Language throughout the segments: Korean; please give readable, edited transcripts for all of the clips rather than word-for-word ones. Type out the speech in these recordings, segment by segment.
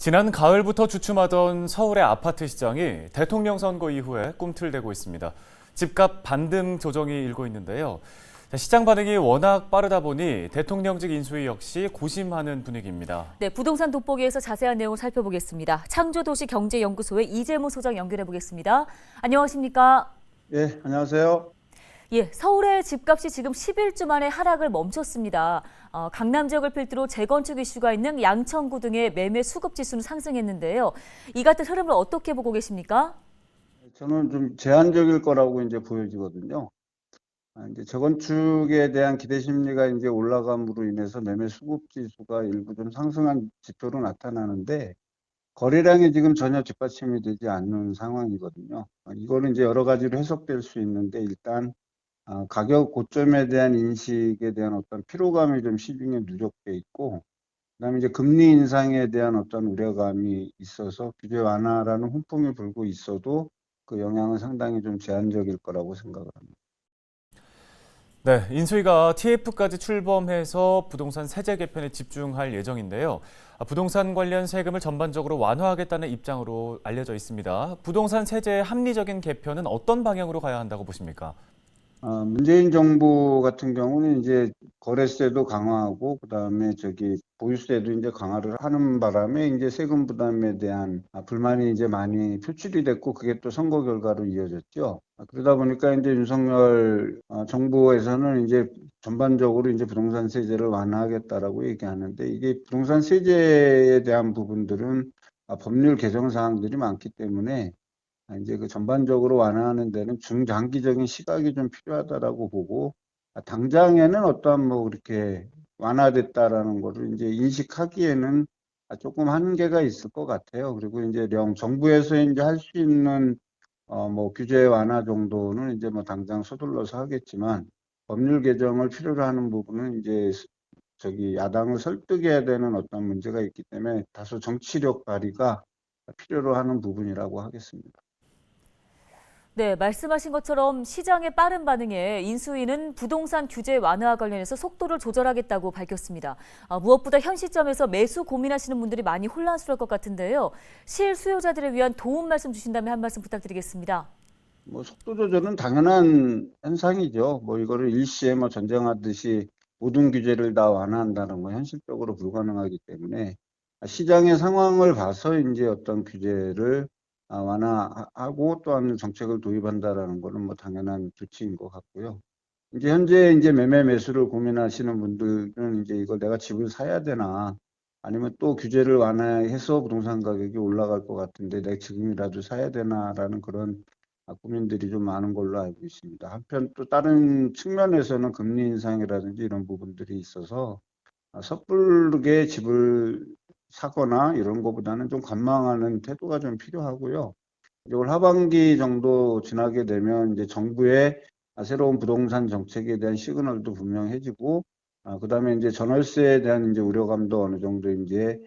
지난 가을부터 주춤하던 서울의 아파트 시장이 대통령 선거 이후에 꿈틀대고 있습니다. 집값 반등 조정이 일고 있는데요. 시장 반응이 워낙 빠르다 보니 대통령직 인수위 역시 고심하는 분위기입니다. 네, 부동산 돋보기에서 자세한 내용을 살펴보겠습니다. 창조도시경제연구소의 이재무 소장 연결해 보겠습니다. 안녕하십니까? 예, 안녕하세요. 예, 서울의 집값이 지금 11주 만에 하락을 멈췄습니다. 강남 지역을 필두로 재건축 이슈가 있는 양천구 등의 매매 수급 지수는 상승했는데요. 이 같은 흐름을 어떻게 보고 계십니까? 저는 좀 제한적일 거라고 이제 보여지거든요. 이제 재건축에 대한 기대 심리가 이제 올라감으로 인해서 매매 수급 지수가 일부 좀 상승한 지표로 나타나는데 거래량이 지금 전혀 뒷받침이 되지 않는 상황이거든요. 이거는 이제 여러 가지로 해석될 수 있는데 일단 가격 고점에 대한 인식에 대한 어떤 피로감이 좀 시중에 누적돼 있고, 그다음에 이제 금리 인상에 대한 어떤 우려감이 있어서 규제 완화라는 훈풍이 불고 있어도 그 영향은 상당히 좀 제한적일 거라고 생각을 합니다. 네, 인수위가 TF까지 출범해서 부동산 세제 개편에 집중할 예정인데요. 부동산 관련 세금을 전반적으로 완화하겠다는 입장으로 알려져 있습니다. 부동산 세제의 합리적인 개편은 어떤 방향으로 가야 한다고 보십니까? 문재인 정부 같은 경우는 이제 거래세도 강화하고 그다음에 보유세도 이제 강화를 하는 바람에 이제 세금 부담에 대한 불만이 이제 많이 표출이 됐고 그게 또 선거 결과로 이어졌죠. 그러다 보니까 이제 윤석열 정부에서는 이제 전반적으로 이제 부동산 세제를 완화하겠다라고 얘기하는데 이게 부동산 세제에 대한 부분들은 법률 개정 사항들이 많기 때문에 이제 그 전반적으로 완화하는 데는 중장기적인 시각이 좀 필요하다라고 보고, 당장에는 어떠한 뭐 그렇게 완화됐다라는 거를 이제 인식하기에는 조금 한계가 있을 것 같아요. 그리고 이제 정부에서 이제 할 수 있는 뭐 규제 완화 정도는 이제 뭐 당장 서둘러서 하겠지만 법률 개정을 필요로 하는 부분은 이제 야당을 설득해야 되는 어떤 문제가 있기 때문에 다소 정치력 발휘가 필요로 하는 부분이라고 하겠습니다. 네, 말씀하신 것처럼 시장의 빠른 반응에 인수위는 부동산 규제 완화와 관련해서 속도를 조절하겠다고 밝혔습니다. 무엇보다 현 시점에서 매수 고민하시는 분들이 많이 혼란스러울 것 같은데요. 실수요자들을 위한 도움 말씀 주신다면 한 말씀 부탁드리겠습니다. 뭐 속도 조절은 당연한 현상이죠. 뭐 이거를 일시에 뭐 전쟁하듯이 모든 규제를 다 완화한다는 건 현실적으로 불가능하기 때문에 시장의 상황을 봐서 이제 어떤 규제를 완화하고 또한 정책을 도입한다라는 거는 뭐 당연한 조치인 것 같고요. 이제 현재 이제 매매 매수를 고민하시는 분들은 이제 이걸 내가 집을 사야 되나 아니면 또 규제를 완화해서 부동산 가격이 올라갈 것 같은데 내가 지금이라도 사야 되나라는 그런 고민들이 좀 많은 걸로 알고 있습니다. 한편 또 다른 측면에서는 금리 인상이라든지 이런 부분들이 있어서 섣부르게 집을 사거나 이런 것보다는 좀 관망하는 태도가 좀 필요하고요. 올 하반기 정도 지나게 되면 이제 정부의 새로운 부동산 정책에 대한 시그널도 분명해지고, 그다음에 이제 전월세에 대한 이제 우려감도 어느 정도 이제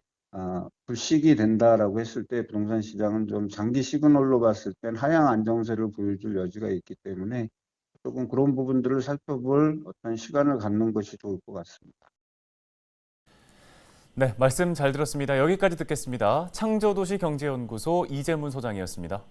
불식이 된다라고 했을 때 부동산 시장은 좀 장기 시그널로 봤을 땐 하향 안정세를 보여줄 여지가 있기 때문에 조금 그런 부분들을 살펴볼 어떤 시간을 갖는 것이 좋을 것 같습니다. 네, 말씀 잘 들었습니다. 여기까지 듣겠습니다. 창조도시경제연구소 이재문 소장이었습니다.